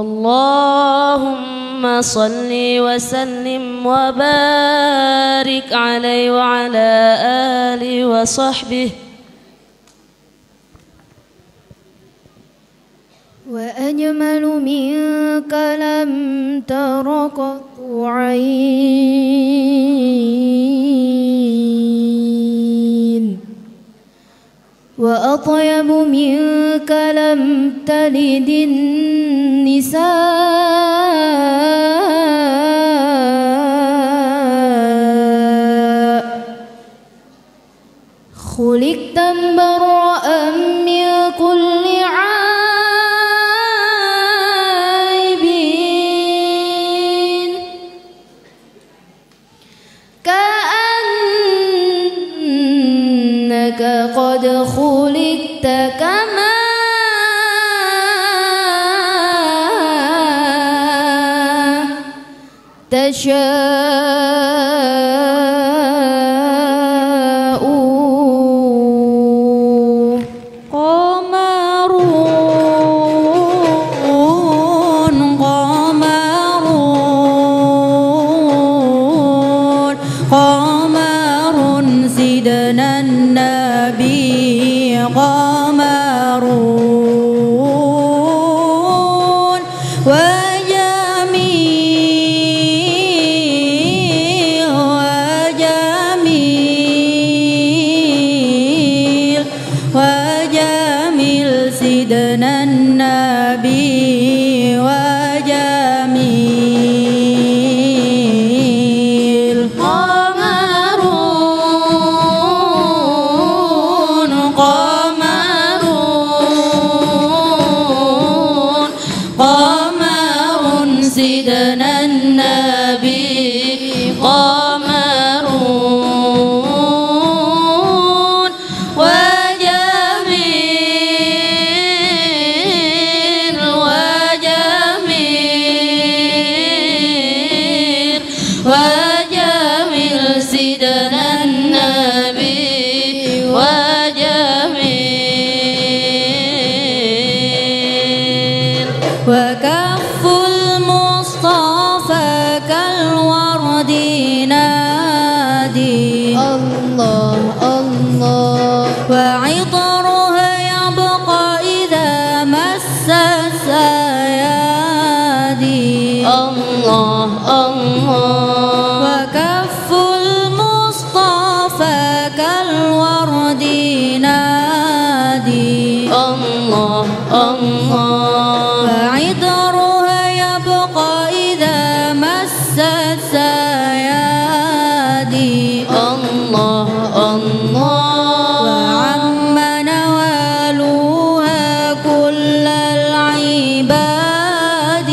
اللهم صل وسلم وبارك عليه وعلى آله وصحبه. وأجمل منك لم تر قط عين، وأطيب منك لم تلد النساء، خلقت مبرأ من كل عيب، كأنك قد خلقت كما تشاء. قمرون قمرون قمر سيدنا النبي قمرون وجميل وجميل وجميل سيدنا النبي وجميل. قمرون قمرون قمر سيدنا النبي قمرون وجميل وجميل وجميل سيدنا النبي وجميل. وكف المصطفى كالورد نادي الله الله، وعطرها يبقى إذا مس السيادي الله الله. وكف المصطفى كالورد نادي الله الله، وعطرها يبقى إذا مس السيادي الله الله. وعم نوالها كل العباد،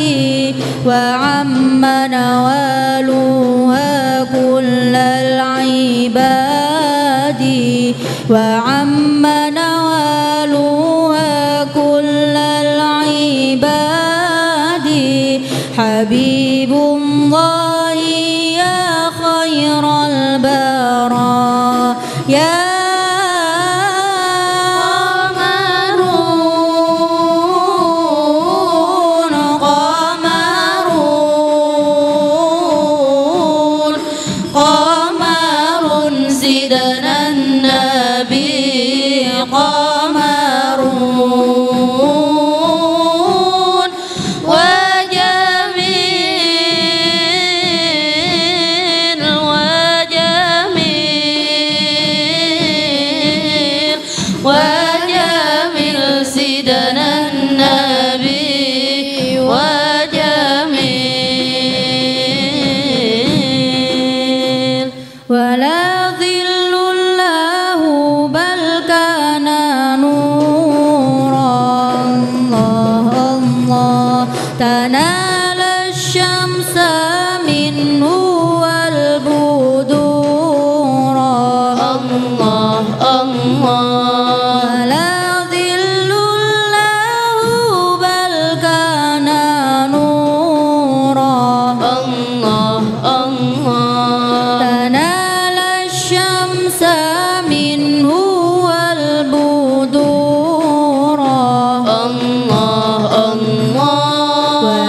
وعم نوالها كل العباد، وعم نوالها كل العباد. حبيب الله يا خير البرايا يا قمرون قمرون قمر سيدنا النبي قمرون وجميل وجميل وجميل سيدنا النبي وجميل. ولا ظل له بل كان نورا الله الله، تنال الشمس منه والبدور الله الله. ولا ظل له بل كان نورا الله الله، تنال الشمس منه والبدور الله الله.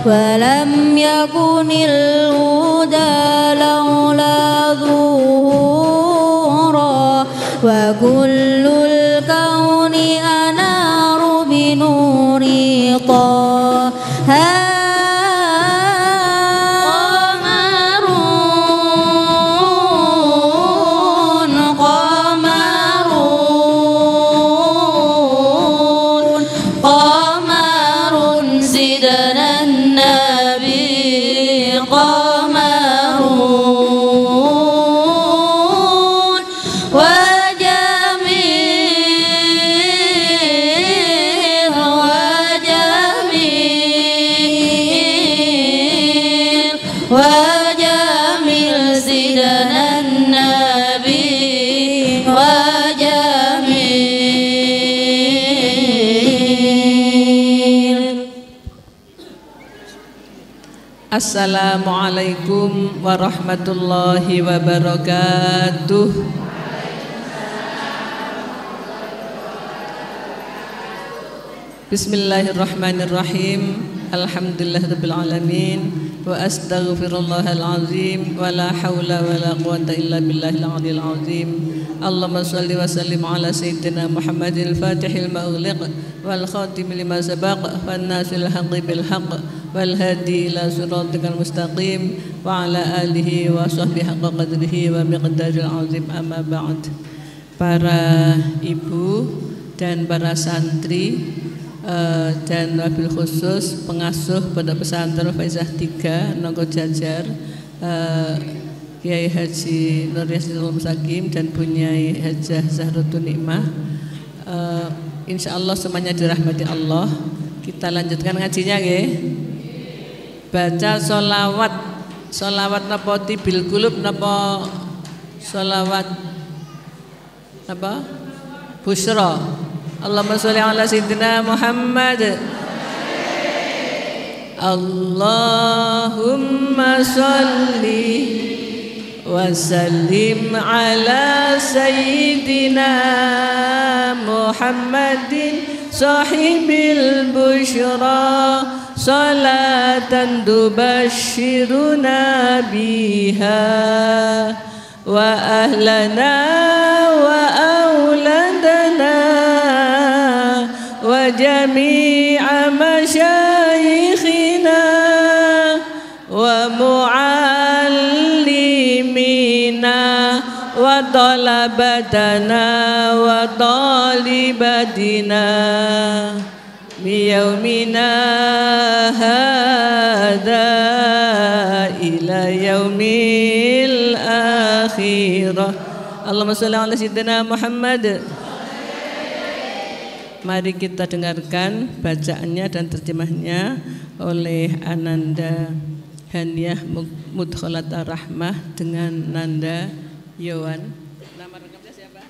ولم يكن الهدى لولا ظهورا وكل الكون أنار بنور طه Assalamualaikum warahmatullahi wabarakatuh. Bismillahirrahmanirrahim. Alhamdulillahirabbil alamin wa astaghfirullahal azim wa la haula wa la quwwata illa billahil aliyil azim. Allahumma shalli wa sallim ala sayyidina Muhammadil fatihil ma'uliq wal khatim lima sabaq wan nasil haqqi bil haqq wal hadi ila siratikal mustaqim wa ala alihi wa sahbihi haqqa qadrihi wa miqdaril azim. Amma ba'd. Para ibu dan para santri dan wabil khusus pengasuh Pondok Pesantren Faizah 3 Nongko Jajar, Kiai Haji Nur Yasinul Musakim dan Bunyai Hajah Zahratun Nikmah, insyaallah semuanya dirahmati Allah. Kita lanjutkan ngajinya nggih. Baca sholawat. Sholawat napa tibil qulub napa sholawat apa? Busyra. Allahumma sholli ala sayyidina Muhammad. Allahumma sholli wa sallim ala sayyidina Muhammadin sahibil busyra salatan tubashshiruna biha wa ahlana wa auladana wa jami'a masyayikhina wa muallimina wa talabatana wa talibatina biyaumina hadha ila yaumil akhirah. Allahumma sholli ala sayyidina Muhammad. Mari kita dengarkan bacaannya dan terjemahnya oleh Ananda Haniah Mudkhalat Rahmah dengan Nanda Yowan. Nama lengkapnya siapa?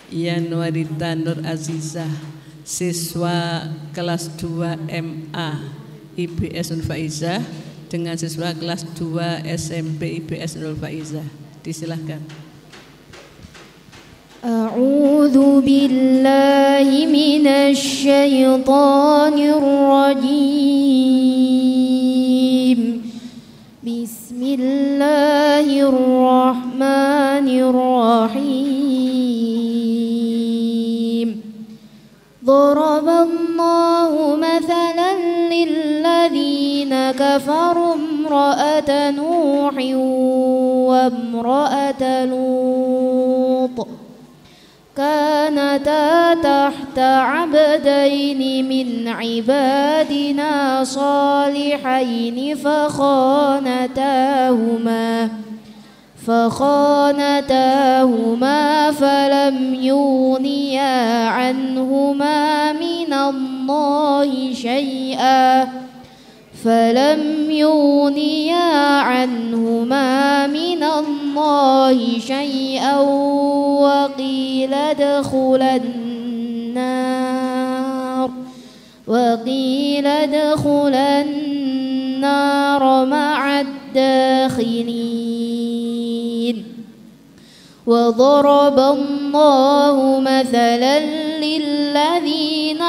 Yanwarita Nur Azizah, siswa kelas 2 MA IBS Nur Faizah dengan siswa kelas 2 SMP IBS Nur Faizah. Disilahkan. A'udzu billahi minasy syaithanir rajim. Bismillahirrahmanirrahim. Daraballahu mathalan lilladzina kafaru imra'ata Nuhin wa imra'ata Lut كانتا تحت عبدين من عبادنا صالحين فخانتاهما فلم يغنيا عنهما من الله شيئا وقيل ادخلا النار مع الداخلين. وضرب الله مثلا للذين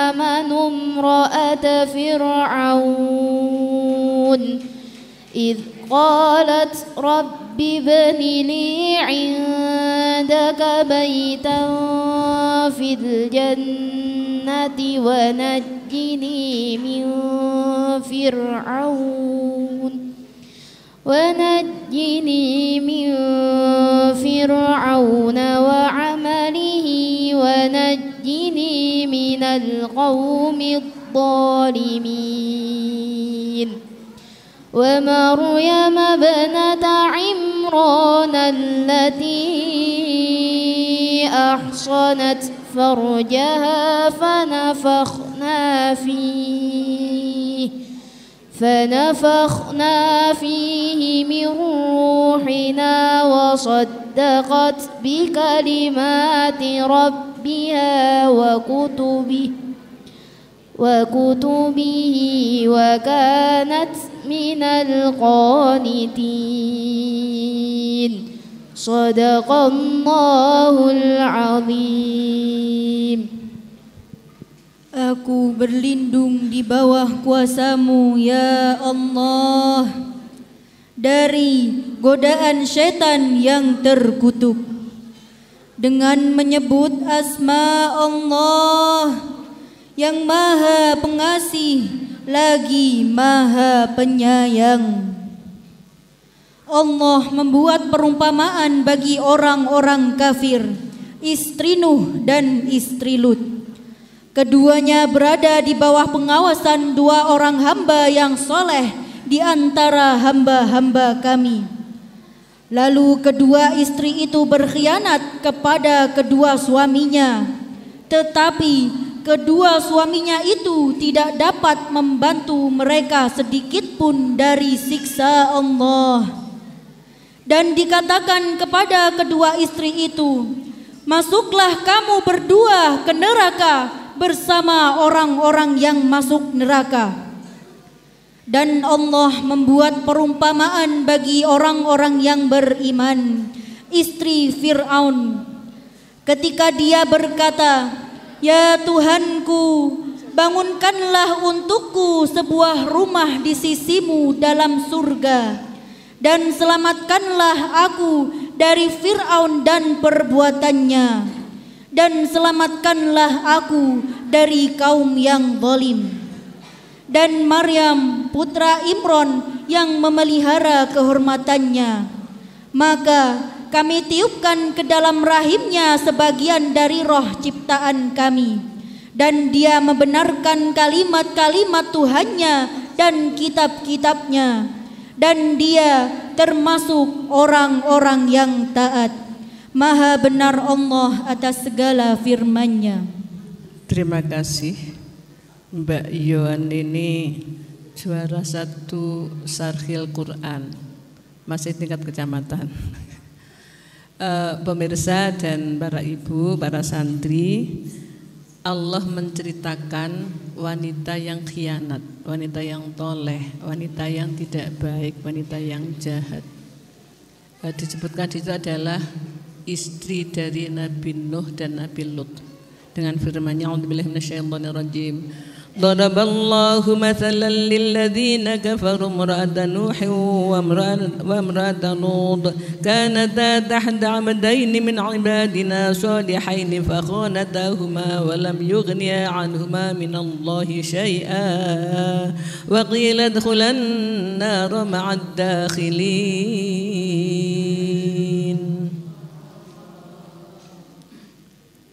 آمنوا امرأة فرعون إذ قالت رب ابن لي عندك بيتا في الجنة ونجني من فرعون وعمله ونجني من القوم الظالمين ومريم ابنة عمران التي أحصنت فرجها فنفخنا فيه من روحنا وصدقت بكلمات ربها وكتبه وكانت من القانتين صدق الله العظيم. Aku berlindung di bawah kuasa-Mu ya Allah dari godaan syaitan yang terkutuk dengan menyebut asma Allah yang Maha Pengasih lagi Maha Penyayang. Allah membuat perumpamaan bagi orang-orang kafir, istri Nuh dan istri Lut. Keduanya berada di bawah pengawasan dua orang hamba yang soleh di antara hamba-hamba kami. Lalu kedua istri itu berkhianat kepada kedua suaminya, tetapi kedua suaminya itu tidak dapat membantu mereka sedikit pun dari siksa Allah. Dan dikatakan kepada kedua istri itu, masuklah kamu berdua ke neraka bersama orang-orang yang masuk neraka. Dan Allah membuat perumpamaan bagi orang-orang yang beriman, istri Fir'aun, ketika dia berkata, ya Tuhanku, bangunkanlah untukku sebuah rumah di sisimu dalam surga, dan selamatkanlah aku dari Fir'aun dan perbuatannya, dan selamatkanlah aku dari kaum yang zalim. Dan Maryam putra Imran yang memelihara kehormatannya, maka kami tiupkan ke dalam rahimnya sebagian dari roh ciptaan kami, dan dia membenarkan kalimat-kalimat Tuhannya dan kitab-kitabnya, dan dia termasuk orang-orang yang taat. Maha benar Allah atas segala firman-Nya. Terima kasih Mbak Yohan, ini juara 1 Sarhil Quran, masih tingkat kecamatan. Pemirsa dan para ibu, para santri, Allah menceritakan wanita yang khianat, wanita yang toleh, wanita yang tidak baik, wanita yang jahat. Disebutkan itu adalah istri dari Nabi Nuh dan Nabi Lut dengan firman-Nya, a'udzubillahi minasyaitonir rajim. Daraballahu mathalan lilladzina kafaru imra'ata Nuhin wa imra'ata Lut kanata tahta 'abdaini min 'ibadina shalihaini fakhanatahuma wa lam yughniya 'anhuma min Allahi syai'a wa qila adkhulan nar ma'ad dakhilin.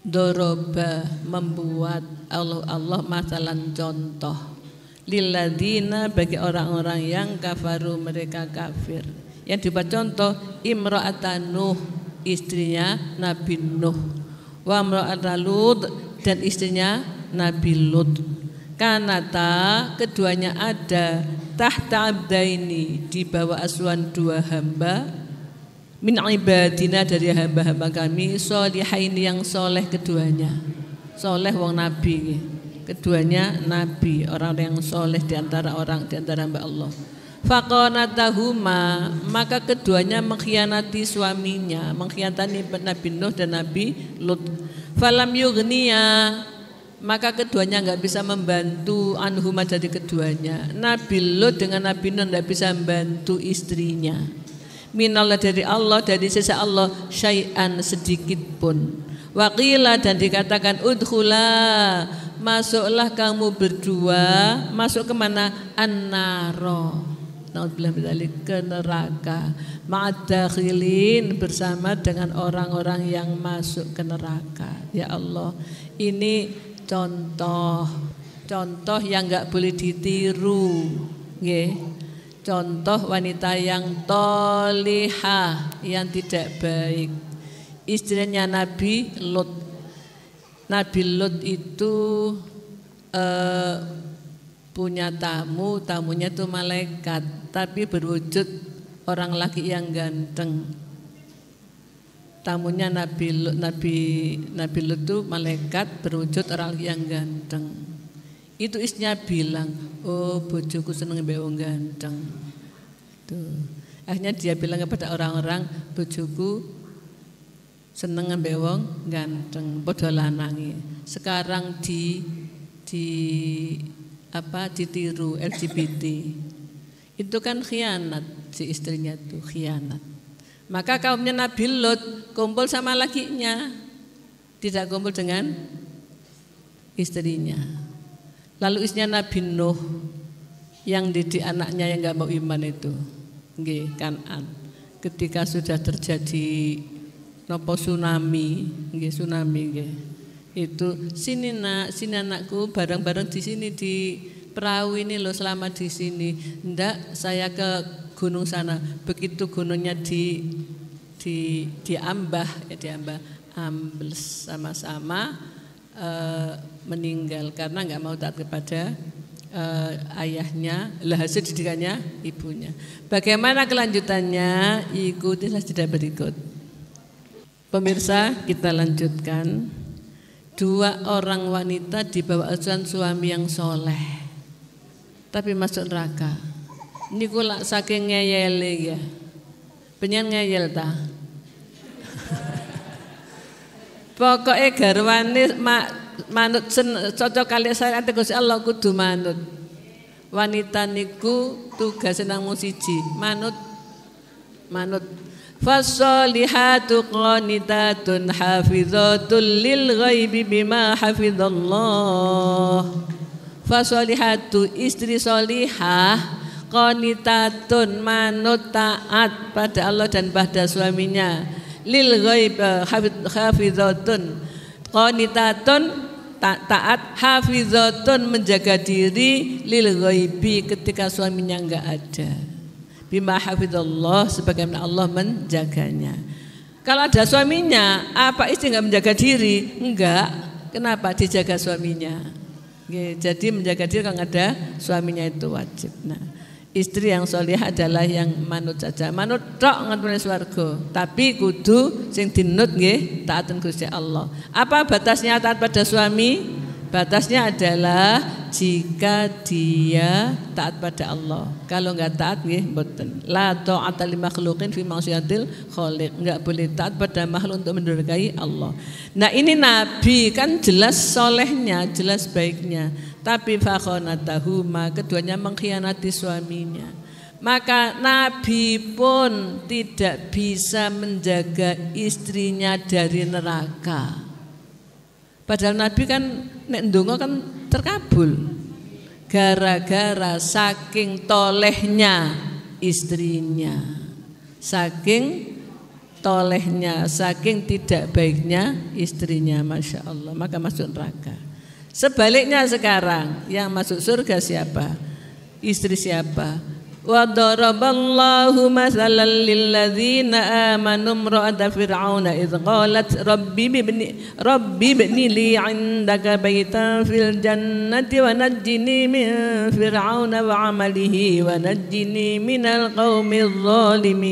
Doroba membuat Allah masalan contoh lilladzina bagi orang-orang yang kafaru mereka kafir. Yang dibuat contoh imra'atan Nuh, istrinya Nabi Nuh, wa imra'atan Lut, dan istrinya Nabi Lut. Kanata keduanya ada tahta abdaini di bawah asuhan dua hamba min ibadina dari hamba-hamba kami sholihain yang soleh keduanya. Soleh wong nabi, keduanya nabi, orang yang soleh di antara hamba Allah. Faqanatahuma, maka keduanya mengkhianati suaminya, mengkhianati Nabi Nuh dan Nabi Lut. Falam yughniya, maka keduanya nggak bisa membantu anhuma dari keduanya. Nabi Lut dengan Nabi Nuh nggak bisa membantu istrinya. Minallah dari Allah, dari sisi Allah, syai'an sedikit pun. Waqila dan dikatakan udkhula, masuklah kamu berdua, masuk kemana? An-naro, naudzubillah bidzalik, ke neraka. Ma'adakhilin, bersama dengan orang-orang yang masuk ke neraka. Ya Allah, ini contoh yang enggak boleh ditiru, nggih. Contoh wanita yang tolihah, yang tidak baik. Istrinya Nabi Lut. Nabi Lut itu punya tamunya itu malaikat, tapi berwujud orang laki yang ganteng. Tamunya Nabi Lut itu malaikat berwujud orang laki yang ganteng. Itu istrinya bilang, oh bojoku seneng mbek wong ganteng. Tuh. Akhirnya dia bilang kepada orang-orang, bojoku seneng mbek wong ganteng, padha lanange. Sekarang ditiru LGBT. Itu kan khianat, si istrinya itu khianat. Maka kaumnya Nabi Lut kumpul sama lakinya, tidak kumpul dengan istrinya. Lalu istrinya Nabi Nuh yang didik anaknya yang enggak mau iman itu, nggih, Kan'an. Ketika sudah terjadi tsunami, nggih. Itu sini anakku, bareng-bareng di sini di perahu ini loh, selama di sini. Ndak, saya ke gunung sana. Begitu gunungnya diambah, ambles sama-sama meninggal karena nggak mau taat kepada ayahnya, hasil didikannya ibunya. Bagaimana kelanjutannya? Ikutilah jeda berikut. Pemirsa, kita lanjutkan. 2 orang wanita di bawah asuhan suami yang soleh, tapi masuk neraka. Ini kula saking ngeyele ya. Penyen ngeyel ta. Pokoknya garwane manut cocok kali syariat Gusti Allah kudu manut. Wanita niku tugasnya namung siji, manut. Fasolihatu qanitatun hafizatul lil ghaibi bima hafizallah. Fasolihatu, istri solihah, qanitatun, manut taat pada Allah dan pada suaminya. Lil ghaib hafizatun, qanitatun taat, hafizatun menjaga diri, lil ghaibi ketika suaminya enggak ada. Bima hafizallah, sebagaimana Allah menjaganya. Kalau ada suaminya, apa istri enggak menjaga diri? Enggak. Kenapa? Dijaga suaminya. Jadi menjaga diri kalau ada suaminya itu wajib. Nah, istri yang solihah adalah yang manut saja. Manut tok ngatune swarga, tapi kudu sing dinut nggih taatan Gusti Allah. Apa batasnya taat pada suami? Batasnya adalah jika dia taat pada Allah. Kalau enggak taat nggih mboten. La ta'ata li makhluqin fi ma'siyatil khaliq. Enggak boleh taat pada makhluk untuk mendurhakai Allah. Nah, ini Nabi kan jelas solehnya, jelas baiknya. Tapi fakhonatahuma, keduanya mengkhianati suaminya. Maka Nabi pun tidak bisa menjaga istrinya dari neraka. Padahal Nabi kan nek ndonga kan terkabul. Gara-gara saking tolehnya istrinya. Saking tolehnya, saking tidak baiknya istrinya, Masya Allah, maka masuk neraka. Sebaliknya sekarang yang masuk surga siapa? Istri siapa? Wa daraballahu mathalan lil ladzina amanu imra'ata fir'auna idz qalat rabbi ibni li 'indaka baitan fil jannati wa najjini min fir'auna wa 'amalihi wa najjini minal qaumiz zalimin.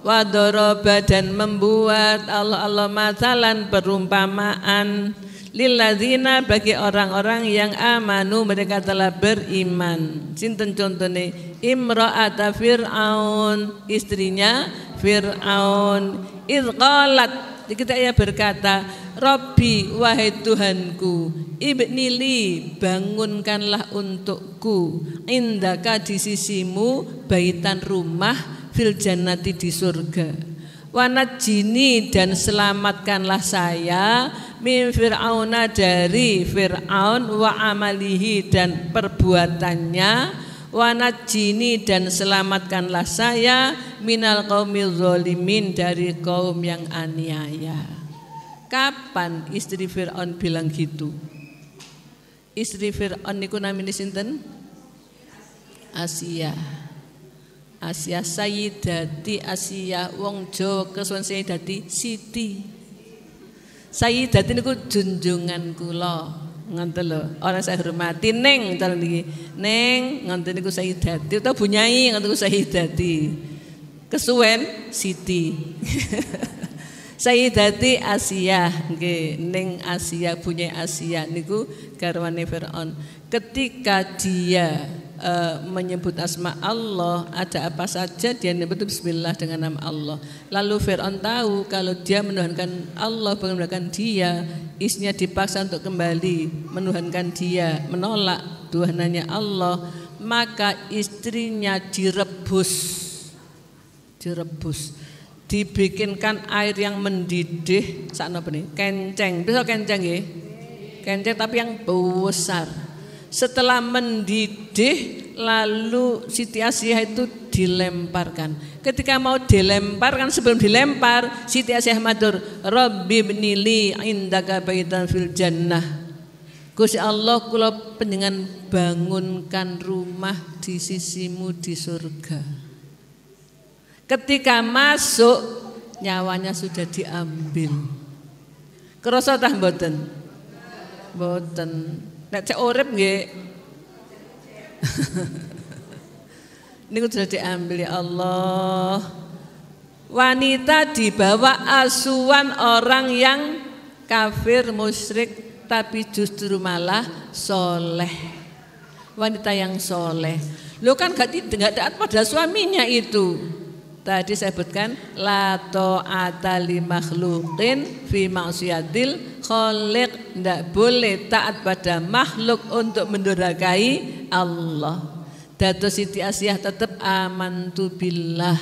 Wa daraba, dan membuat Allah mathalan perumpamaan lilladzina, bagi orang-orang yang amanu, mereka telah beriman. Sinten contone? Imra'ata Fir'aun, istrinya Fir'aun. Idz qalat, Ketika ia berkata, Robbi, wahai Tuhanku, ibnili, bangunkanlah untukku, indaka di sisimu, baitan rumah, fil jannati di surga. Wanajini, dan selamatkanlah saya, min fir'auna, dari Fir'aun, wa amalihi, dan perbuatannya, wanajini, dan selamatkanlah saya, minal qaumil zalimin, dari kaum yang aniaya. Kapan istri Fir'aun bilang gitu? Istri Fir'aun niku namine sinten? Asia. Asia Sayyidati Asia, wong Jawa kesuwen Sayyidati Siti. Sayyidati niku junjungan kula. Ngoten lho, orang saya hormati Neng cara niki. Neng ngoten niku Sayyidati utawa Bu Nyai ngoten niku Sayyidati. Kesuwen Siti. Sayyidati Asia nggih, Neng Asia, Bu Nyai Asia niku garwane Fir'aun. Ketika dia menyebut asma Allah, ada apa saja dia menyebut bismillah dengan nama Allah. Lalu Fir'aun tahu kalau dia menuhankan Allah, mengumpulkan dia, istrinya dipaksa untuk kembali menuhankan dia, menolak tuhanannya Allah, maka istrinya direbus, dibikinkan air yang mendidih, saknapa nih? Kenceng, bisa kenceng nggih? Kenceng tapi yang besar. Setelah mendidih, lalu Siti Asia itu dilemparkan. Ketika mau dilemparkan, sebelum dilempar, Siti Asia matur, Rabbi ibnili indaka baitan fil jannah. Gusti Allah, kula panjenengan bangunkan rumah di sisimu di surga. Ketika masuk, nyawanya sudah diambil. Kerasa tah mboten? Mboten. Nek cek urip nggih. Niku sudah diambil ya Allah. Wanita dibawa asuhan orang yang kafir musyrik, tapi justru malah soleh. Wanita yang soleh. Lo kan gak taat pada suaminya itu. Tadi saya sebutkan la ta'ata li makhluqin fi ma'siyatil khaliq, tidak boleh taat pada makhluk untuk mendurhakai Allah. Dados Siti Asia tetap amantu billah,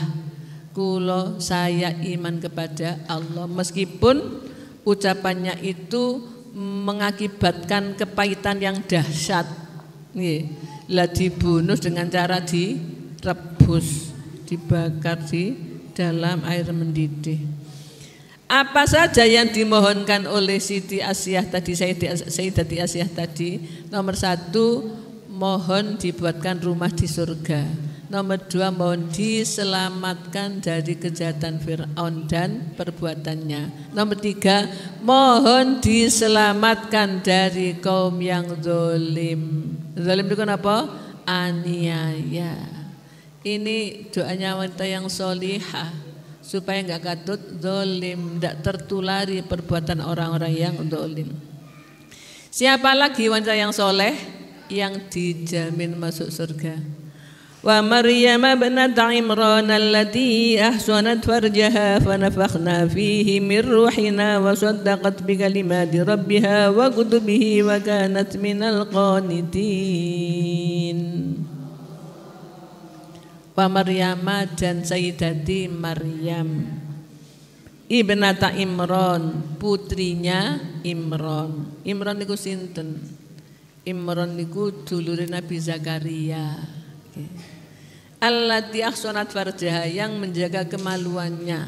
kulo saya iman kepada Allah, meskipun ucapannya itu mengakibatkan kepahitan yang dahsyat. Lah dibunuh dengan cara direbus, dibakar di dalam air mendidih. Apa saja yang dimohonkan oleh Siti Asia tadi, Sayyidati Asia tadi? Nomor 1, mohon dibuatkan rumah di surga. Nomor 2, mohon diselamatkan dari kejahatan Fir'aun dan perbuatannya. Nomor 3, mohon diselamatkan dari kaum yang zalim. Zalim itu apa? Aniaya. Ini doanya wanita yang solihah, supaya enggak katut zalim, enggak tertulari perbuatan orang-orang yang zalim. Siapa lagi wanita yang soleh yang dijamin masuk surga? Wa Maryam ibnat Imran allati ahsanat farjaha fanafakhna fihi min ruhina wa saddaqat bi kalimati rabbiha wa kutubihi wa kanat minal qanitin. Wa Maryam, dan Sayyidati Maryam ibnata Imran, putrinya Imran. Imran niku sinten? Imran niku dulure Nabi Zakaria. Allati ahsanat farjaha, yang menjaga kemaluannya.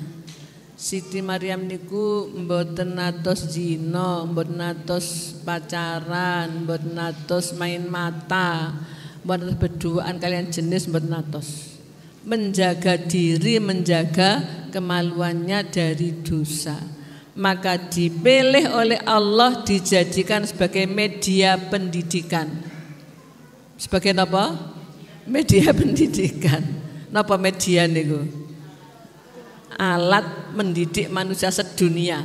Siti Maryam niku mboten natos zina, mboten natos pacaran, mboten natos main mata, mboten berduaan kalian jenis, mboten natos. Menjaga diri, menjaga kemaluannya dari dosa. Maka dipilih oleh Allah, dijadikan sebagai media pendidikan. Sebagai apa? Media pendidikan. Napa media niku? Alat mendidik manusia sedunia.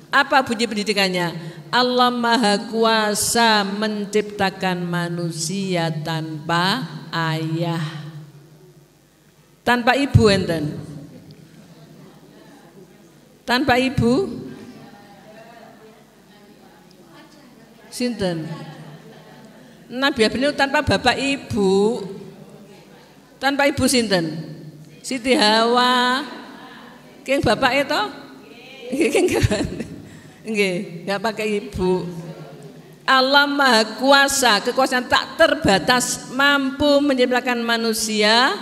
Apa bunyi pendidikannya? Allah Maha Kuasa menciptakan manusia tanpa ayah, tanpa ibu enten. Tanpa ibu Sinten? Nabi Adam itu tanpa bapak ibu. Tanpa ibu sinten? Siti Hawa. Keng bapak itu? Nggih, enggak pakai ibu. Allah Maha Kuasa, kekuasaan tak terbatas, mampu menciptakan manusia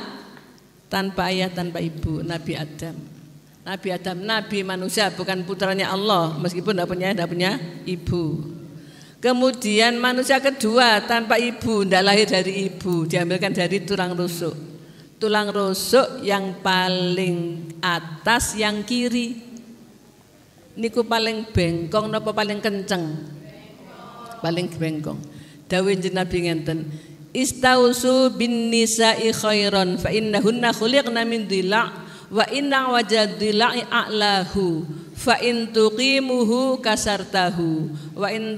tanpa ayah, tanpa ibu. Nabi Adam, nabi manusia, bukan putranya Allah, meskipun tidak punya ibu. Kemudian manusia kedua tanpa ibu, tidak lahir dari ibu, diambilkan dari tulang rusuk. Tulang rusuk yang paling atas yang kiri. Niku paling bengkong napa paling kenceng? Paling bengkong. Dawuh Nabi ngenten, istausu bin nisa'i khairan fa innahunna khuliqna min dhila' wa inna wajadila'i a'lahu fa in tuqimuhu kasartahu wa in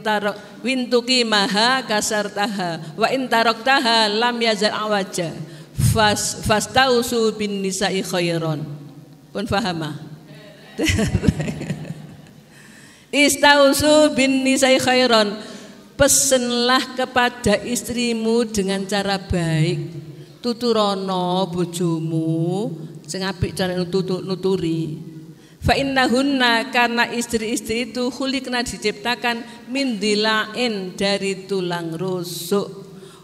tuqimaha kasartaha wa in taraktaha lam yazal awaja fastausu bin nisa'i khairan. Pun fahama? Istausu bin nisa'i khairan. Pesenlah kepada istrimu dengan cara baik. Tuturono bojomu sing apik cara nuturi. Fa innahunna, karena istri-istri itu khuliqna diciptakan min dilain, dari tulang rusuk.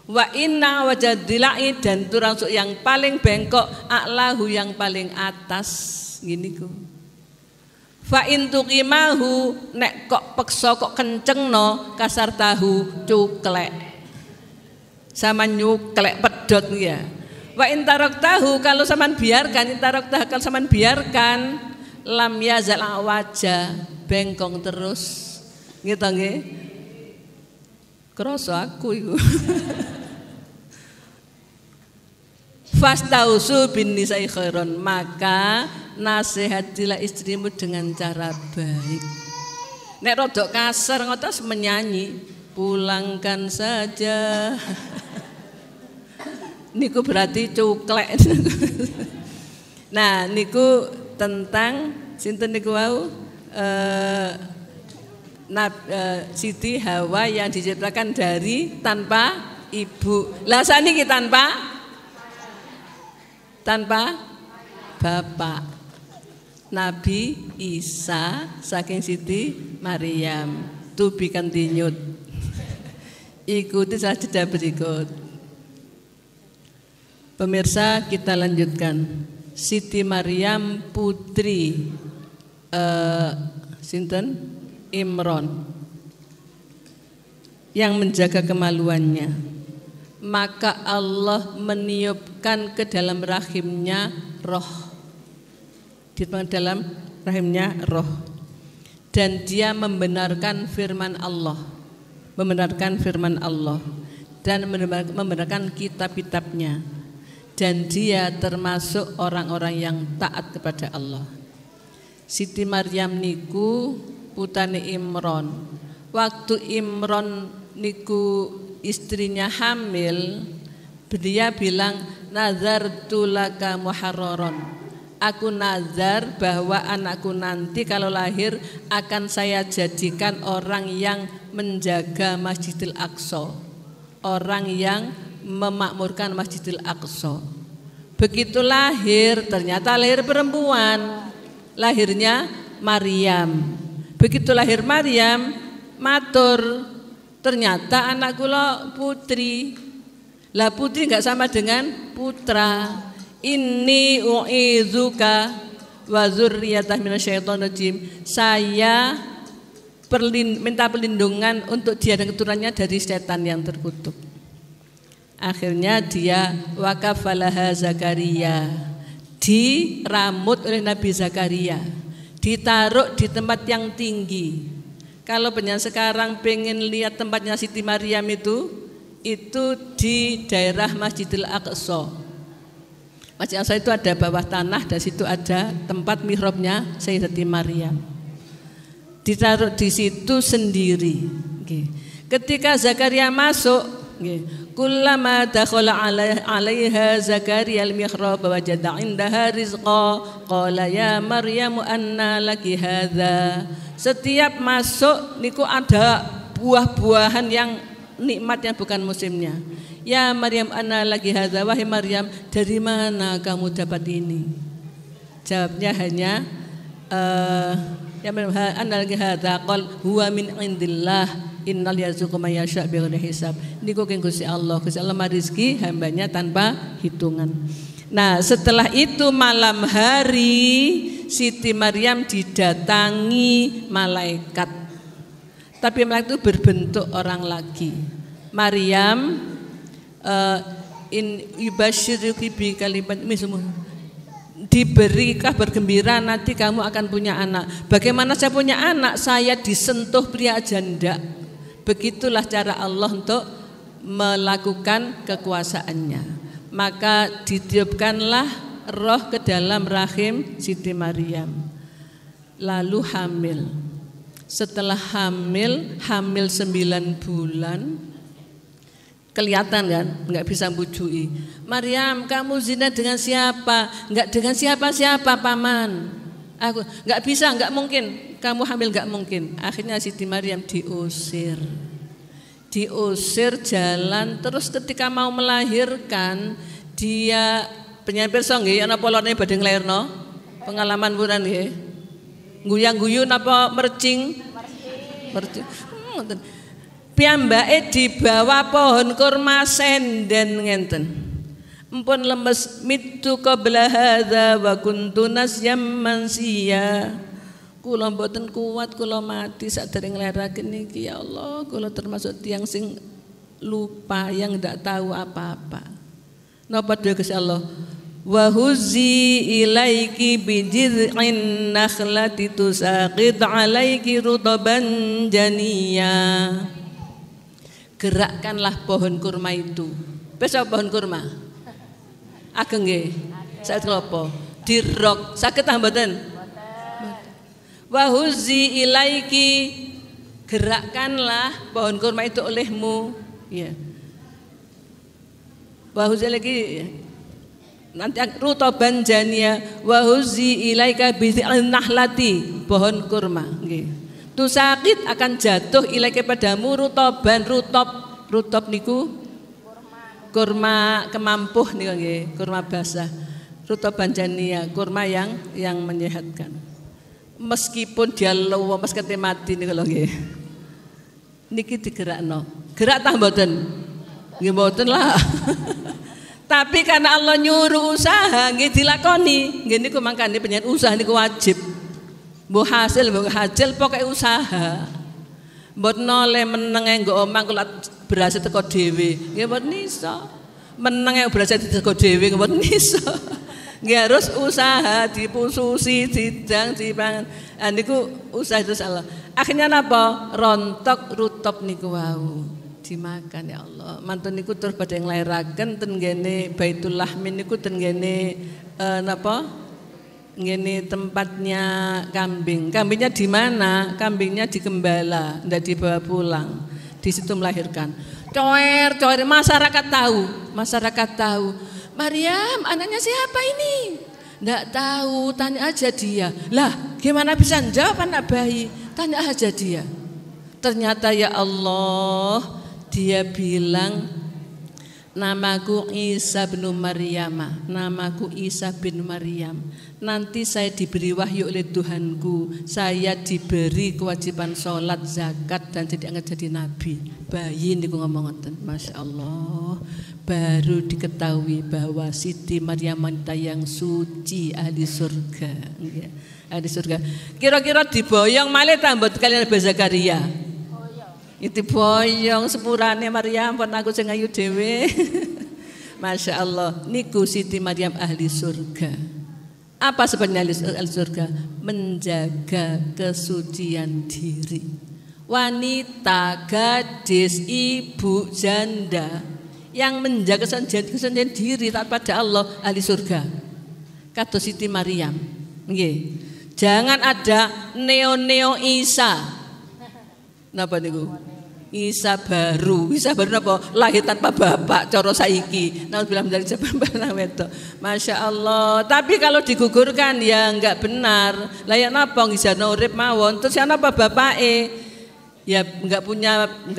Wa inna wajadila'i, dan tulang rusuk yang paling bengkok, a'lahu yang paling atas. Gini ku. Fa in tuqimahu, nek kok peksa kok kencengno, kasar tahu cuklek. Sama nyuklek pedot ya. Wa in taraktahu, kalau saman biarkan, kalau saman biarkan, lam yazal wajah, bengkong terus. Gitu nggih. Krasa aku iku. Fastausu bin nisa'i khairan, maka nasihatilah istrimu dengan cara baik. Nek rodok kasar ngotos menyanyi, pulangkan saja. Niku berarti cuklek. Nah, niku tentang sinten niku wau Siti Hawa yang diciptakan dari tanpa ibu. Lah saniki tanpa bapak. Nabi Isa saking Siti Maryam. To be continued. Ikuti saja jeda berikut. Pemirsa, kita lanjutkan. Siti Maryam putri sinten? Imron yang menjaga kemaluannya. Maka Allah meniupkan ke dalam rahimnya roh. Di dalam rahimnya roh. Dan dia membenarkan firman Allah. Dan membenarkan kitab-kitabnya. Dan dia termasuk orang-orang yang taat kepada Allah. Siti Maryam niku putane Imron. Waktu Imron niku istrinya hamil, dia bilang nazartu laka muharraron. Aku nazar bahwa anakku nanti kalau lahir akan saya jadikan orang yang menjaga Masjidil Aqsa, orang yang memakmurkan Masjidil Aqsa. Begitu lahir, ternyata lahir perempuan, lahirnya Maryam. Begitu lahir Maryam, matur, ternyata anak kula putri. Lah putri enggak sama dengan putra. Inni u'izuka wa dzurriyyatah minasyaitonir rajim. Saya minta perlindungan untuk dia dan keturunannya dari setan yang terkutuk. Akhirnya dia wakafalaha Zakaria, diramut oleh Nabi Zakaria, ditaruh di tempat yang tinggi. Kalau penyanyi sekarang pengen lihat tempatnya Siti Maryam itu di daerah Masjidil Aqsa. Masjid Aqsa itu ada bawah tanah, dan situ ada tempat mihrabnya Sayyidati Maryam. Ditaruh di situ sendiri. Ketika Zakaria masuk, kullama dakhala alaiha Zakaria al-mihrab wajada indaha rizqa qala ya Maryam anna laki hadza. Setiap masuk niku ada buah-buahan yang nikmat yang bukan musimnya. Ya Maryam ana lagi hadza, wahai Maryam, dari mana kamu dapat ini? Jawabnya hanya ya Maryam ana lagi hadza qal huwa min indillah innal yarzuqu may yasha' bighairi hisab. Niku keng Gusti Allah marizki hambanya tanpa hitungan. Nah, setelah itu malam hari Siti Maryam didatangi malaikat. Tapi malaikat itu berbentuk orang lagi. Maryam in yubasyiruki bi kalimat diberi kabar gembira nanti kamu akan punya anak. Bagaimana saya punya anak? Saya disentuh pria janda. Begitulah cara Allah untuk melakukan kekuasaannya. Maka ditiupkanlah roh ke dalam rahim Siti Maryam. Lalu hamil. Setelah hamil 9 bulan, kelihatan kan, nggak bisa bujui. Maryam, kamu zina dengan siapa? Nggak dengan siapa-siapa paman. Aku nggak bisa, nggak mungkin. Kamu hamil nggak mungkin. Akhirnya Siti Maryam diusir jalan. Terus ketika mau melahirkan, dia penyampir song nggih, ana polone badhe nglairno. Pengalaman puran nggih. Guyang-guyu napa mercing? Mercing. Piyambake dibawa pohon kurma senden ngenten. Empun lemes mitu qabla hadza wa kuntu nasyam mansiya. Kula mboten kuat, kula mati sadèrèng ngleraken niki ya Allah. Kula termasuk tiyang sing lupa, yang ndak tahu apa-apa. Napa dhewe Gusti Allah? Wa huzzi ilaiki bijid'in nakhlati tusaqit 'alaiki rutaban janiyya. Gerakkanlah pohon kurma itu. Besok pohon kurma. Ageng nggih. Saged klopo? Dirok. Saged ta mboten? Wa huzzi ilaiki, gerakkanlah pohon kurma itu olehmu. Ya. Wa huzzi ilaiki nanti rutaban janiyya wa huzzi ilaika bi'in nahlati, pohon kurma nggih. Tusaqit akan jatuh ilaika padamu rutaban, rutab niku kurma kemampuh niku nggih, kurma basah. Rutaban janiyya, kurma yang menyehatkan. Meskipun dia lemes kete mati niku lho nggih. Niki digerakno. Gerak ta mboten? Nggih mboten lah. Tapi karena Allah nyuruh usaha nggih dilakoni. Nggih niku mangkane penyen usaha niku wajib. Mbok hasil mbok hajil pokoke usaha. Mboten oleh meneng nggo omah kula beras teko dhewe. Nggih mboten iso. Meneng beras teko dhewe mboten iso. Nggih harus usaha, dipususi, didang, dipangan. Niku usaha itu Allah. Akhirnya napa? Rontok rutop niku wau. Dimakan ya Allah. Mantun niku terus badhe nglairaken ten ngene Baitul Lahmin niku ten ngene napa? Ngene tempatnya kambing. Kambingnya di mana? Kambingnya di Gembala, ndak dibawa pulang. Di situ melahirkan. Coer, masyarakat tahu. Maryam, anaknya siapa ini? Ndak tahu, tanya aja dia. Lah, gimana bisa jawab anak bayi? Tanya aja dia. Ternyata ya Allah, dia bilang, namaku Isa bin Maryam. Namaku Isa bin Maryam. Nanti saya diberi wahyu oleh Tuhanku. Saya diberi kewajiban sholat, zakat, dan diangkat jadi nabi. Bayi niku ngomong ngoten, masya Allah. Baru diketahui bahwa Siti Maryam wanita yang suci, ahli surga. Ahli surga. Kira-kira diboyong malih tambah kalian Nabi Zakaria. Itu boyong sepurane Maryam pun aku sing ayu dhewe. Masya Allah, niku Siti Maryam ahli surga. Apa sebenarnya ahli surga? Menjaga kesucian diri. Wanita, gadis, ibu, janda yang menjaga kesucian diri taat pada Allah, ahli surga. Kata Siti Maryam. Nggih. Jangan ada neo-neo Isa. Napa niku? Isa baru apa? Lahir tanpa bapak cara saiki. Nauzubillah dari jabal wedok. Masya Allah. Tapi kalau digugurkan ya enggak benar. Lah ya napa ngisana urip mawon terus ya napa bapake? ya nggak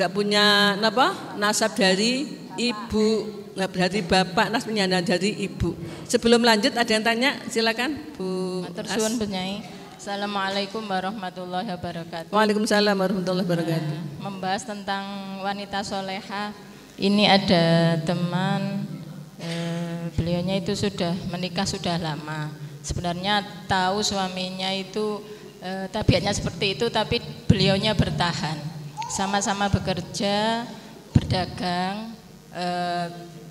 punya apa nasab dari ibu, nggak dari bapak, nasabnya dari ibu. Sebelum lanjut ada yang tanya, silakan Bu. Matur suwun Bu Nyai. Assalamualaikum warahmatullahi wabarakatuh. Waalaikumsalam warahmatullahi wabarakatuh. Membahas tentang wanita soleha, ini ada teman, beliaunya itu sudah menikah sudah lama. Sebenarnya tahu suaminya itu tabiatnya seperti itu, tapi beliaunya bertahan. Sama-sama bekerja, berdagang,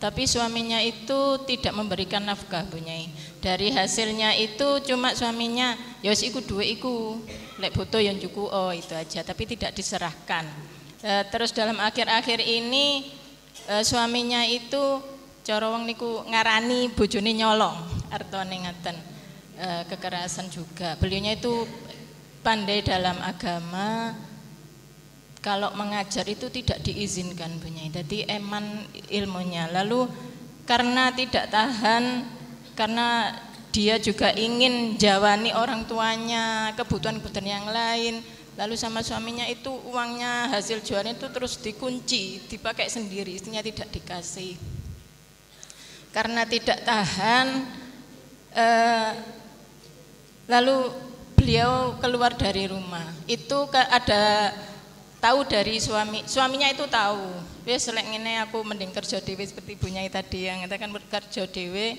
tapi suaminya itu tidak memberikan nafkah Bu Nyai. Dari hasilnya itu cuma suaminya ya wis iku duwe iku, lek butuh yang cukup, oh itu aja, tapi tidak diserahkan. Terus dalam akhir-akhir ini suaminya itu cara wong niku ngarani bojone nyolong, artone ngaten. Kekerasan juga. Beliaunya itu pandai dalam agama, kalau mengajar itu tidak diizinkan Bu Nyai. Jadi eman ilmunya. Lalu karena tidak tahan, karena dia juga ingin jawani orang tuanya, kebutuhan-kebutuhan yang lain. Lalu sama suaminya itu uangnya hasil jualnya itu terus dikunci, dipakai sendiri, istrinya tidak dikasih. Karena tidak tahan, lalu beliau keluar dari rumah. Itu ada tahu dari suaminya itu tahu. Wis selek ngene aku mending kerja dhewe seperti Bu Nyai tadi yang katakan kerja dhewe,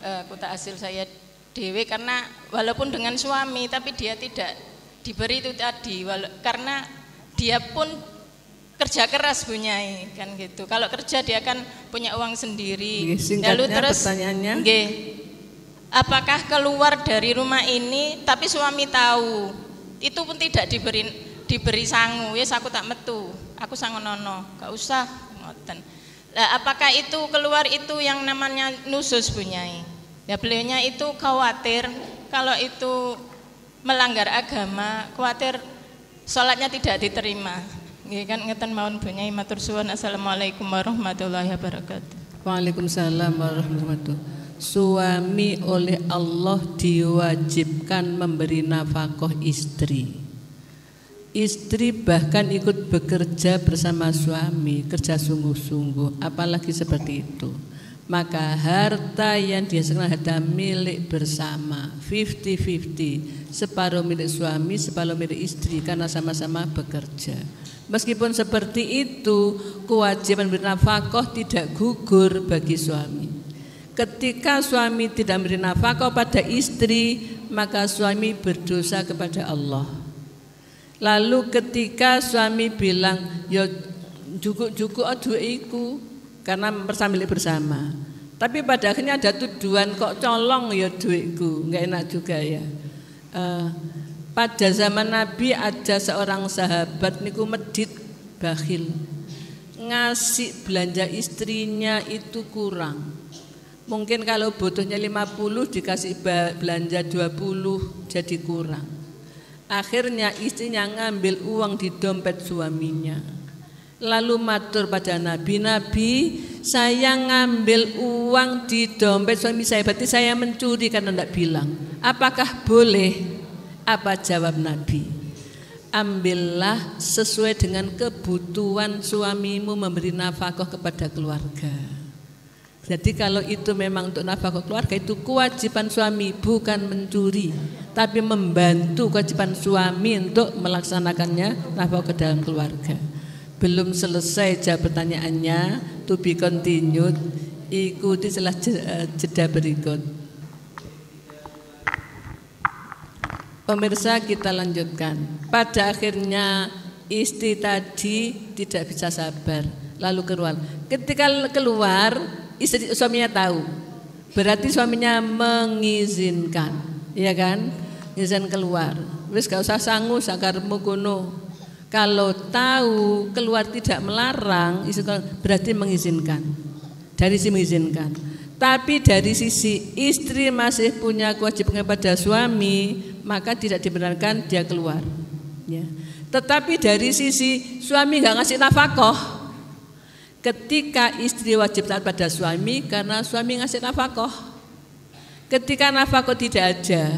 aku tak hasil saya dhewe, karena walaupun dengan suami tapi dia tidak diberi itu tadi, karena dia pun kerja keras Bu Nyai kan gitu. Kalau kerja dia kan punya uang sendiri. Lalu terus pertanyaannya, apakah keluar dari rumah ini tapi suami tahu, itu pun tidak diberi sangu, yes aku tak metu, aku sangonono, gak usah ngoten. Nah, apakah itu keluar itu yang namanya nusus Bu Nyai? Ya beliaunya itu khawatir kalau itu melanggar agama, khawatir sholatnya tidak diterima. Nggih kan ngeten mawon Bu Nyai, matur suwun. Assalamualaikum warahmatullahi wabarakatuh. Waalaikumsalam warahmatullahi wabarakatuh. Suami oleh Allah diwajibkan memberi nafkah istri. Istri bahkan ikut bekerja bersama suami, kerja sungguh-sungguh, apalagi seperti itu. Maka harta yang dihasilkan harta milik bersama, 50-50, separuh milik suami, separuh milik istri, karena sama-sama bekerja. Meskipun seperti itu, kewajiban bernafkah tidak gugur bagi suami. Ketika suami tidak memberi nafkah pada istri, maka suami berdosa kepada Allah. Lalu ketika suami bilang, ya cukup aduh iku, karena milik bersama. Tapi pada akhirnya ada tuduhan, kok colong ya duitku, nggak enak juga ya. Pada zaman Nabi ada seorang sahabat niku medit bakhil, ngasih belanja istrinya itu kurang. Mungkin kalau butuhnya 50 dikasih belanja 20 jadi kurang. Akhirnya istrinya ngambil uang di dompet suaminya. Lalu matur pada Nabi, Nabi saya ngambil uang di dompet suami saya, berarti saya mencuri karena tidak bilang. Apakah boleh? Apa jawab Nabi? Ambillah sesuai dengan kebutuhan suamimu memberi nafkah kepada keluarga. Jadi kalau itu memang untuk nafkah keluarga, itu kewajiban suami, bukan mencuri, tapi membantu kewajiban suami untuk melaksanakannya nafkah ke dalam keluarga. Belum selesai jawab pertanyaannya, to be continued, ikuti setelah jeda berikut. Pemirsa, kita lanjutkan. Pada akhirnya istri tadi tidak bisa sabar, lalu keluar. Ketika keluar, suaminya tahu, berarti suaminya mengizinkan, ya kan? Izin keluar. Wis gak usah sangu sakarmu kono. Kalau tahu keluar tidak melarang, berarti mengizinkan. Dari sisi mengizinkan. Tapi dari sisi istri masih punya kewajiban kepada suami, maka tidak dibenarkan dia keluar. Ya. Tetapi dari sisi suami nggak ngasih nafkah. Ketika istri wajib taat pada suami karena suami ngasih nafkah. Ketika nafkah tidak ada,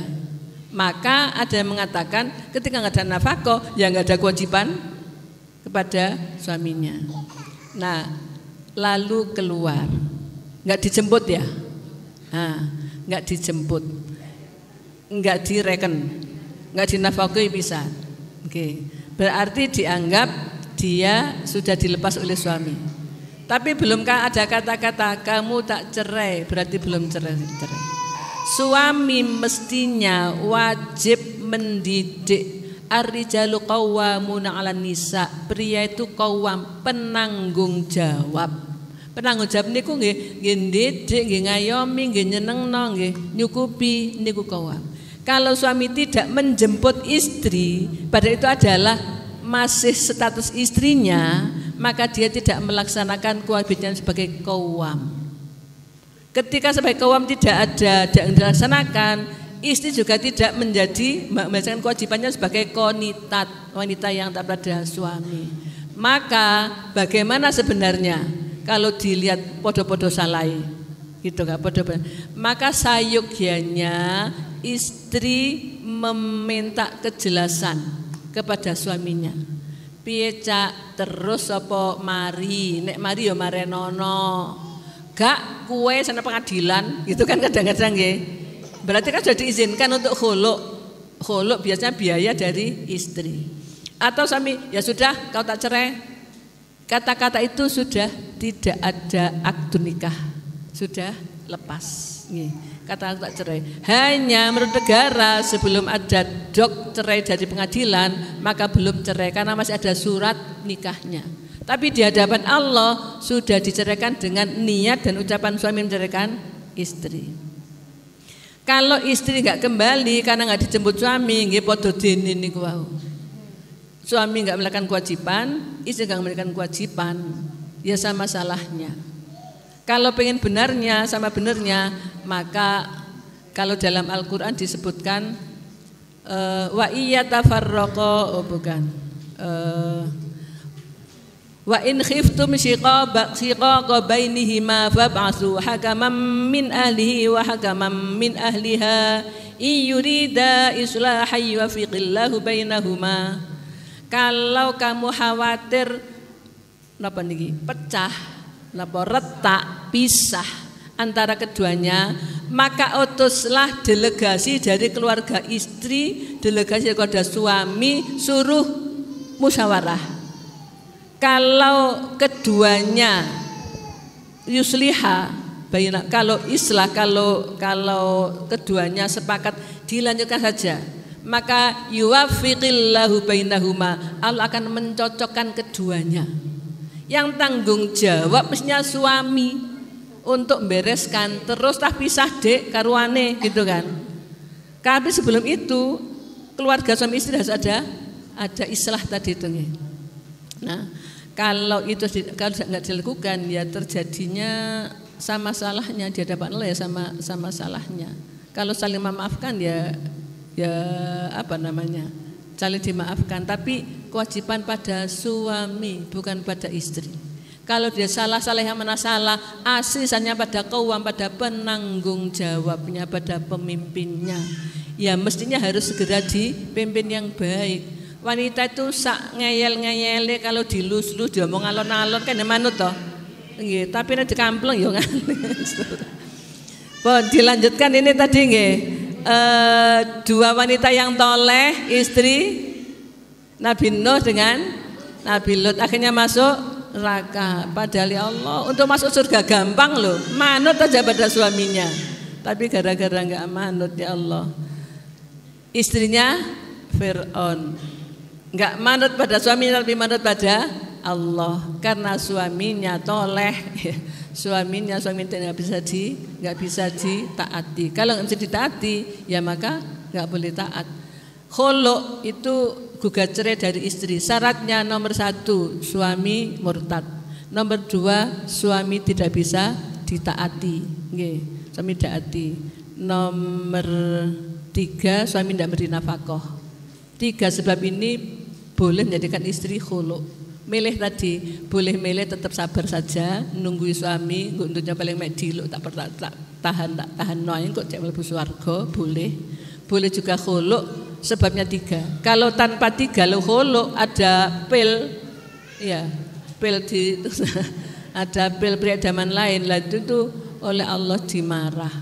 maka ada yang mengatakan ketika nggak ada nafkah ya nggak ada kewajiban kepada suaminya. Nah, lalu keluar, nggak dijemput ya, nggak dijemput, nggak direken, nggak dinafkahi pisan. Oke, berarti dianggap dia sudah dilepas oleh suami. Tapi belum ada kata-kata kamu tak cerai, berarti belum cerai. Suami mestinya wajib mendidik. Ar-rijalu qawwamuna 'alan nisa. Pria itu qawwam, penanggung jawab. Penanggung jawab niku nggih ndidik, nggih ngayomi, nggih nyenengno, nggih nyukupi, niku qawwam. Kalau suami tidak menjemput istri, pada itu adalah masih status istrinya, maka dia tidak melaksanakan kewajiban sebagai qawwam. Ketika sebagai qawwam tidak ada yang dilaksanakan, istri juga tidak melaksanakan kewajibannya sebagai qanitat, wanita yang taat pada suami. Maka bagaimana sebenarnya kalau dilihat podo-podo salai, gitu kan? Podo-podo. Maka sayugyanya istri meminta kejelasan kepada suaminya. Piye cak terus apa mari, nek mari ya marenono. Gak kue sana pengadilan, gitu kan kadang-kadang nggih. Berarti kan sudah diizinkan untuk khuluk. Khuluk biasanya biaya dari istri. Atau suami, ya sudah kau tak cerai. Kata-kata itu sudah tidak ada akdu nikah, sudah lepas. Kata tak cerai. Hanya menurut negara sebelum ada dok cerai dari pengadilan, maka belum cerai karena masih ada surat nikahnya. Tapi di hadapan Allah sudah diceraikan dengan niat dan ucapan suami menceraikan istri. Kalau istri nggak kembali karena nggak dijemput suami, nggih padha dene niku wau. Suami nggak melakukan kewajiban, istri nggak melakukan kewajiban, ya sama salahnya. Kalau pengen benarnya sama benarnya, maka kalau dalam Al-Quran disebutkan wa iyatafarraqa, wa in khiftum shiqaqa bainihima fab'atsu hakaman min ahlihi wa hakaman min ahliha in yurida islahan yuwaffiqillahu bainahuma. Kalau kamu khawatir napa niki pecah, napa retak, pisah antara keduanya, maka utuslah delegasi dari keluarga istri, delegasi kepada suami, suruh musyawarah. Kalau keduanya yusliha baina, kalau islah, kalau keduanya sepakat dilanjutkan saja, maka yuwaffiqillahu bainahuma, Allah akan mencocokkan keduanya. Yang tanggung jawab mestinya suami untuk membereskan, terus tak pisah dek karuane gitu kan. Tapi sebelum itu keluarga suami istri harus ada islah tadi itu. Nah, kalau itu kalau nggak dilakukan ya terjadinya sama salahnya di hadapan Allah, ya sama salahnya. Kalau saling memaafkan ya apa namanya, saling dimaafkan, tapi kewajiban pada suami bukan pada istri. Kalau dia salah yang mana salah, aslinya pada qawwam, pada penanggung jawabnya, pada pemimpinnya. Ya mestinya harus segera dipimpin yang baik. Wanita itu sak ngeyel-ngeyele, kalau dilus-lus diomong alon-alon kan manut toh. Nggih, tapi nek dikampleng yo Bon, dilanjutkan ini tadi nggih. Dua wanita yang toleh, istri Nabi Nuh dengan Nabi Lut, akhirnya masuk neraka. Padahal ya Allah, untuk masuk surga gampang loh, manut aja pada suaminya. Tapi gara-gara enggak manut ya Allah, istrinya Fir'aun enggak manut pada suaminya, tapi manut pada Allah. Karena suaminya toleh, suaminya nggak bisa ditaati. Kalau nggak bisa ditaati, ya maka nggak boleh taat. Khulu itu gugat cerai dari istri. Syaratnya nomor 1, suami murtad. Nomor 2, suami tidak bisa ditaati. Suami ditaati. Nomor 3, suami tidak beri nafkah. 3 sebab ini boleh menjadikan istri khulu. Milih tadi, boleh milih tetap sabar saja, nunggu suami, untuknya paling mek diluk tak tahan noing kok cek mlebu swarga, boleh. Boleh juga khulu, sebabnya 3. Kalau tanpa 3 lo khulu, ada pil Iya, pil di itu ada pil pria zaman lain lah itu tuh oleh Allah dimarah.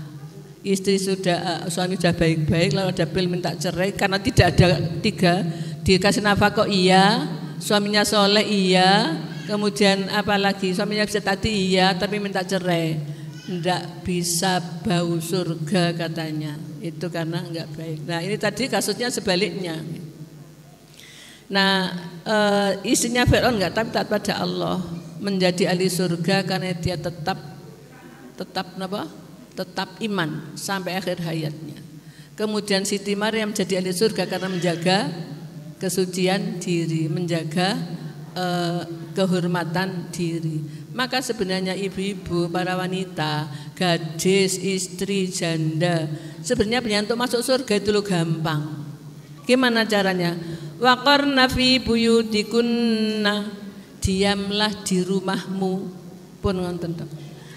Istri sudah suami sudah baik-baik lalu ada pil minta cerai karena tidak ada tiga, dikasih nafkah iya, suaminya soleh iya, kemudian apalagi suaminya bisa tadi iya tapi minta cerai, tidak bisa bau surga katanya, itu karena enggak baik. Nah ini tadi kasusnya sebaliknya. Nah istrinya Fir'aun enggak taat pada Allah, menjadi ahli surga karena dia tetap iman sampai akhir hayatnya. Kemudian Siti Maryam jadi ahli surga karena menjaga kesucian diri, menjaga kehormatan diri. Maka sebenarnya ibu-ibu, para wanita, gadis, istri, janda, sebenarnya untuk masuk surga itu gampang. Gimana caranya? Waqarna fi buyutikunna, diamlah di rumahmu pun ngonten to.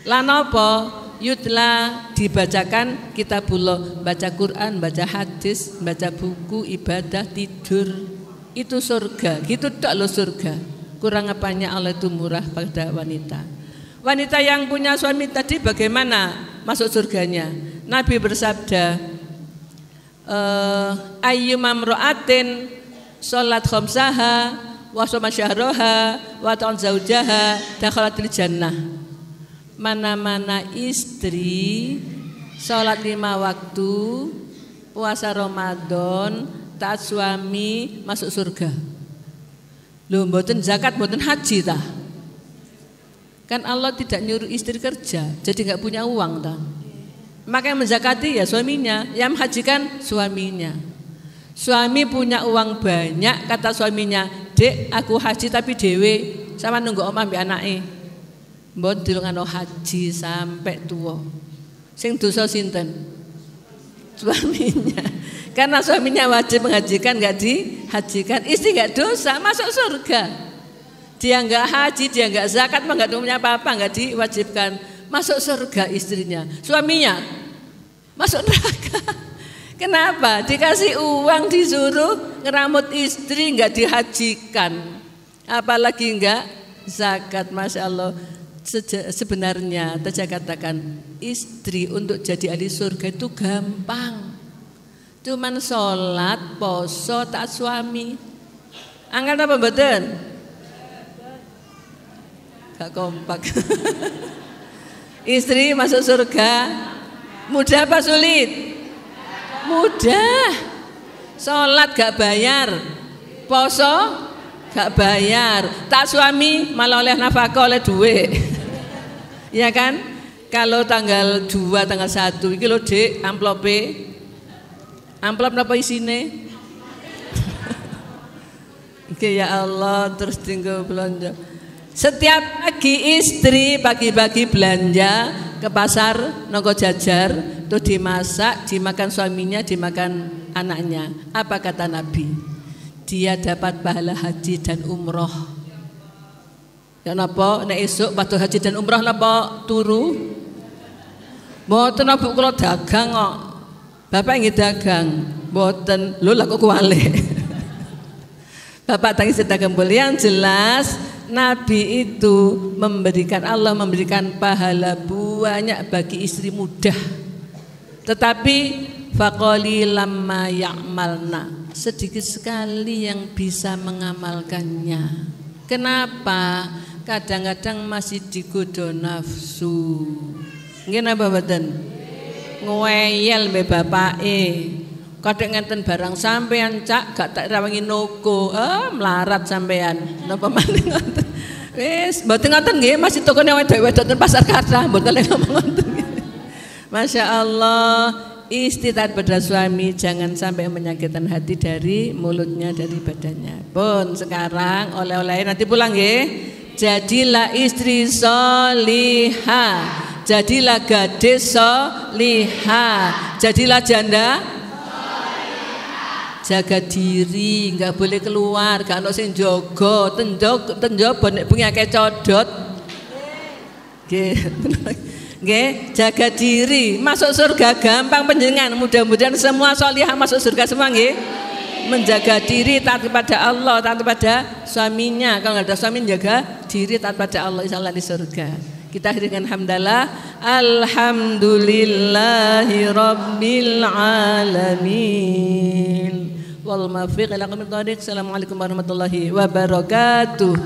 Lan apa? Yutla, dibacakan kitabullah, baca Quran, baca hadis, baca buku, ibadah, tidur. Itu surga, gitu tak lo surga. Kurang apanya Allah itu murah pada wanita. Wanita yang punya suami tadi bagaimana masuk surganya? Nabi bersabda, ayyumam ro'atin sholat khamsaha wa shoma syahroha wa ta'an zaujaha dakhalatil jannah. Mana-mana istri sholat 5 waktu, puasa Ramadan, taat suami, masuk surga. Loh, mboten zakat, mboten haji tah. Kan Allah tidak nyuruh istri kerja, jadi nggak punya uang tah. Maka yang menzakati ya suaminya, yang menghajikan suaminya. Suami punya uang banyak, kata suaminya, "Dek, aku haji tapi dewe, sama nunggu omah mbek anake." Mbon dilungano haji sampai tua. Sing dosa sinten? Suaminya. Karena suaminya wajib menghajikan, nggak dihajikan, istri nggak dosa, masuk surga. Dia nggak haji, dia nggak zakat, nggak punya apa-apa, nggak diwajibkan, masuk surga istrinya. Suaminya masuk neraka. Kenapa? Dikasih uang disuruh ngeramut istri, nggak dihajikan, apalagi nggak zakat. Masya Allah. Sebenarnya saya katakan istri untuk jadi ahli surga itu gampang. Cuman sholat, poso, taat suami. Angkat apa mboten? Gak kompak. Istri masuk surga mudah apa sulit? Mudah. Sholat gak bayar, poso gak bayar, taat suami malah oleh nafkah, oleh duit. Ya kan? Kalau tanggal 2, tanggal 1 iki lho Dik, amplope. Amplop napa isine? Oke ya Allah, terus tinggal belanja. Setiap pagi istri pagi-pagi belanja ke pasar, nongko jajar, terus dimasak, dimakan suaminya, dimakan anaknya. Apa kata Nabi? Dia dapat pahala haji dan umroh. Ya napa nek esuk padha haji dan umroh napa turu? Mboten napa kula dagang kok. Bapak nggih dagang. Mboten. Lho lha kok kuwale. Bapak tangis dagang boleh. Yang jelas Nabi itu Allah memberikan pahala banyak bagi istri mudah. Tetapi faqalilam ma ya'malna, sedikit sekali yang bisa mengamalkannya. Kenapa? Kadang-kadang masih digoda nafsu. Nggih napa mboten? Ngeyel mbek bapake. Kadang ngenten barang sampean cak gak tak rawangi noko. Melarat sampean. Napa maning ngoten. Wis, mboten ngoten nggih, masih tokone wedok-wedok ten pasar kathah, mboten lek ngomong ngoten. Masya Allah. Istri taat pada suami, jangan sampai menyakitkan hati dari mulutnya, dari badannya. Pun sekarang oleh-oleh nanti pulang ya. Jadilah istri solihah, jadilah gadis solihah, jadilah janda jaga diri, nggak boleh keluar, gak ono sing jaga, tenjogo nek bengi akeh codot. Nggih, jaga diri, masuk surga gampang panjenengan. Mudah-mudahan semua solihah masuk surga semua nggih. menjaga diri taat kepada Allah, taat kepada suaminya. Kalau nggak ada suami menjaga diri taat kepada Allah, insyaallah di surga. Kita akhiri dengan hamdalah. Alhamdulillahi rabbil alamin. Wal muwaffiq ila aqwamit thoriq. Assalamualaikum warahmatullahi wabarakatuh.